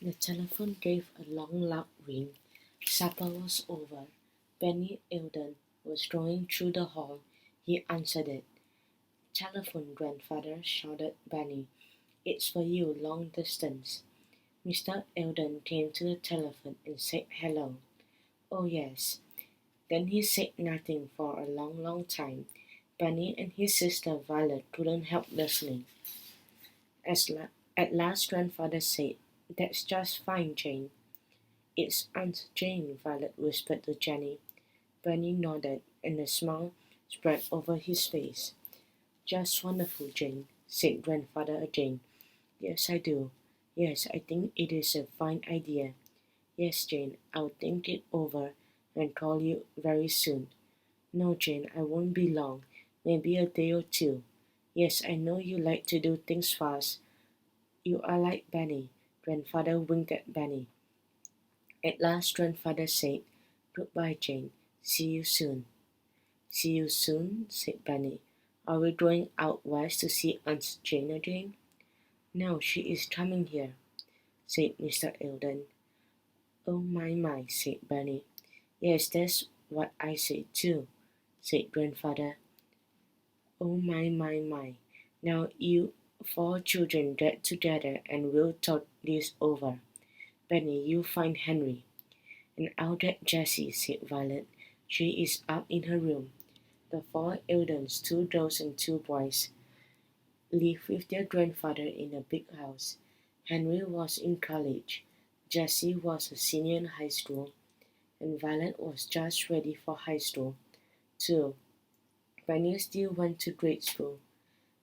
The telephone gave a long loud ring. Supper was over. Benny Eldon was strolling through the hall. He answered it. "Telephone, grandfather," shouted Benny. "It's for you, long distance." Mr. Eldon came to the telephone and said hello. "Oh, yes." Then he said nothing for a long, long time. Benny and his sister Violet couldn't help listening. At last, grandfather said, "That's just fine, Jane." "It's Aunt Jane," Violet whispered to Jenny. Benny nodded, and a smile spread over his face. "Just wonderful, Jane," said grandfather again. "Yes, I do. Yes, I think it is a fine idea. Yes, Jane, I'll think it over and call you very soon." "No, Jane, I won't be long. Maybe a day or two. Yes, I know you like to do things fast. You are like Benny." Grandfather winked at Benny. At last, grandfather said, "Goodbye, Jane. See you soon." "See you soon," said Benny. "Are we going out west to see Aunt Jane again?" "No, she is coming here," said Mr. Eldon. "Oh, my," said Benny. "Yes, that's what I said too," said grandfather. "Oh, my. Now you four children get together and we'll talk this over. Benny, you find Henry." "And I'll get Jessie," said Violet. "She is up in her room." The four Eldons, two girls and two boys, lived with their grandfather in a big house. Henry was in college, Jessie was a senior in high school, and Violet was just ready for high school, too. Penny still went to grade school.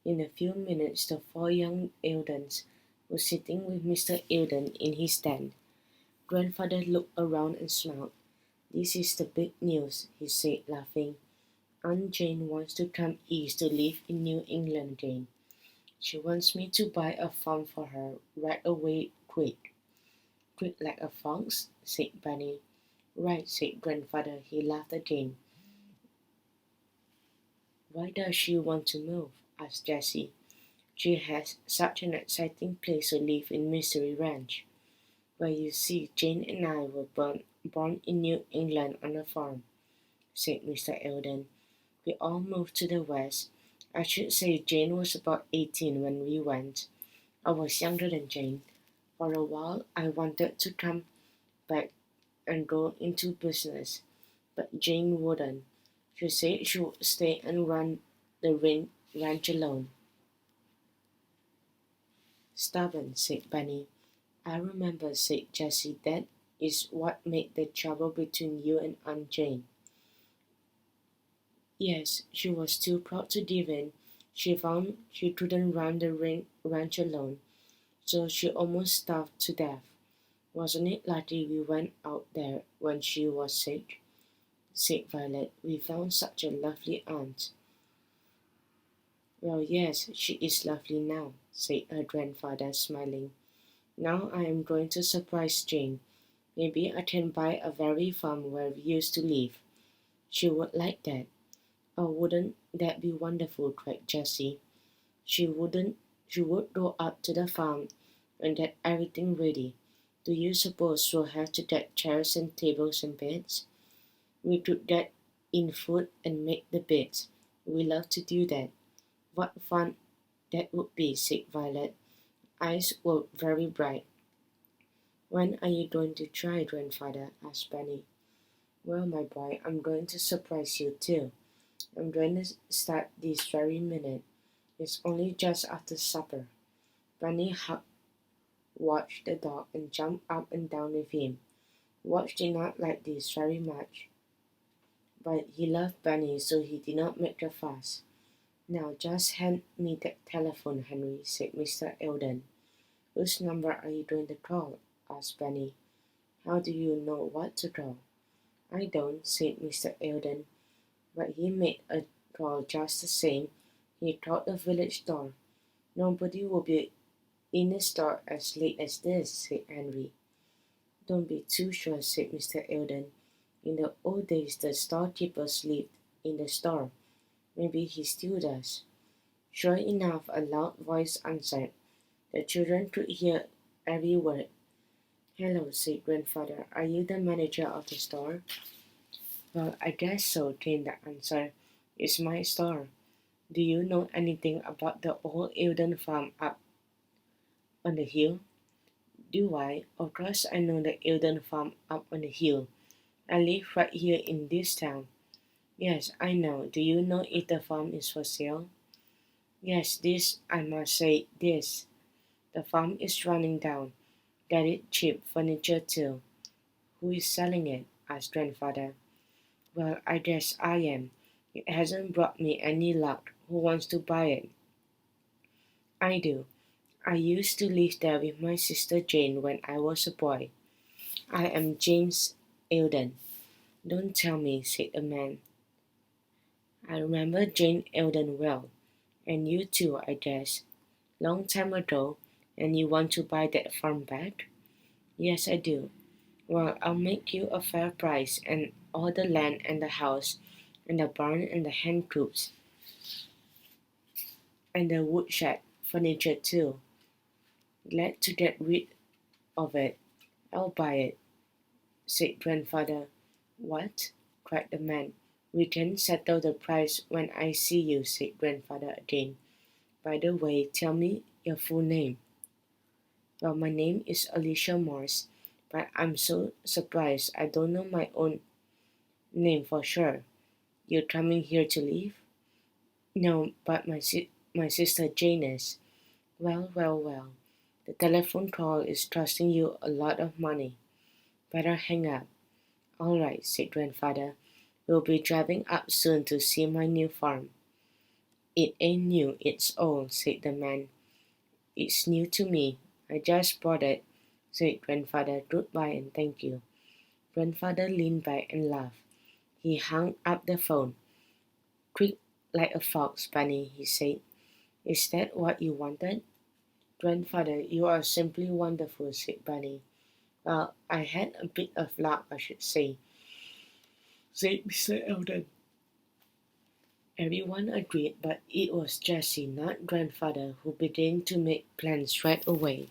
In a few minutes, the four young Eldons were sitting with Mr. Eldon in his tent. Grandfather looked around and smiled. "This is the big news," he said, laughing. "Aunt Jane wants to come east to live in New England again. She wants me to buy a farm for her right away, quick." "Quick like a fox?" said Benny. "Right," said grandfather. He laughed again. "Why does she want to move?" asked Jessie. "She has such an exciting place to live in Mystery Ranch." "Well, you see, Jane and I were born in New England on a farm," said Mr. Eldon. "We all moved to the west. I should say Jane was about 18 when we went. I was younger than Jane. For a while, I wanted to come back and go into business, but Jane wouldn't. She said she would stay and run the ranch alone." "Stubborn," said Benny. "I remember," said Jessie. "That is what made the trouble between you and Aunt Jane." "Yes, she was too proud to give in. She found she couldn't run the ranch alone, so she almost starved to death. Wasn't it lucky we went out there when she was sick?" said Violet. "We found such a lovely aunt." "Well, yes, she is lovely now," said her grandfather, smiling. "Now I am going to surprise Jane. Maybe I can buy a very farm where we used to live. She would like that." "Oh, wouldn't that be wonderful?" cried Jessie. She would go up to the farm and get everything ready. Do you suppose we'll have to get chairs and tables and beds?" "We could get in food and make the beds. We love to do that." "What fun that would be," said Violet. Eyes were very bright. "When are you going to try, grandfather?" asked Benny. "Well, my boy, I'm going to surprise you too. I'm going to start this very minute. It's only just after supper." Benny watched the dog and jumped up and down with him. Watch did not like this very much, but he loved Benny, so he did not make a fuss. "Now just hand me that telephone, Henry," said Mr. Eldon. "Whose number are you going to call?" asked Benny. "How do you know what to call?" "I don't," said Mr. Eldon, but he made a call just the same. He called the village store. "Nobody will be in the store as late as this," said Henry. "Don't be too sure," said Mr. Eldon. "In the old days the storekeepers lived in the store. Maybe he still does." Sure enough, a loud voice answered. The children could hear every word. Hello, said grandfather. Are you the manager of the store? Well, I guess so, came the answer. It's my store. Do you know anything about the old Eldon farm up on the hill? Do I? Of course I know the Eldon farm up on the hill. I live right here in this town. Yes, I know. Do you know if the farm is for sale? Yes, this, I must say, this. The farm is running down. Get it cheap furniture too. Who is selling it? Asked grandfather. Well, I guess I am. It hasn't brought me any luck. Who wants to buy it? I do. I used to live there with my sister Jane when I was a boy. I am James Eldon. Don't tell me, said the man. I remember Jane Eldon well. And you too, I guess. Long time ago. And you want to buy that farm back? Yes, I do. Well, I'll make you a fair price and all the land and the house and the barn and the hen coops and the woodshed furniture too. Glad to get rid of it. I'll buy it, said grandfather. What? Cried the man. We can settle the price when I see you, said grandfather again. By the way, tell me your full name. Well, my name is Alicia Morse, but I'm so surprised I don't know my own name for sure. You're coming here to live? No, but my sister Jane is. Well, well, well. The telephone call is costing you a lot of money. Better hang up. All right, said grandfather. We'll be driving up soon to see my new farm. It ain't new, it's old, said the man. It's new to me. I just bought it, said grandfather. Goodbye and thank you. Grandfather leaned back and laughed. He hung up the phone. Quick like a fox, Bunny, he said. Is that what you wanted? Grandfather, you are simply wonderful, said Bunny. Well, I had a bit of luck, I should say, said Mr. Eldon. Everyone agreed, but it was Jessie, not grandfather, who began to make plans right away.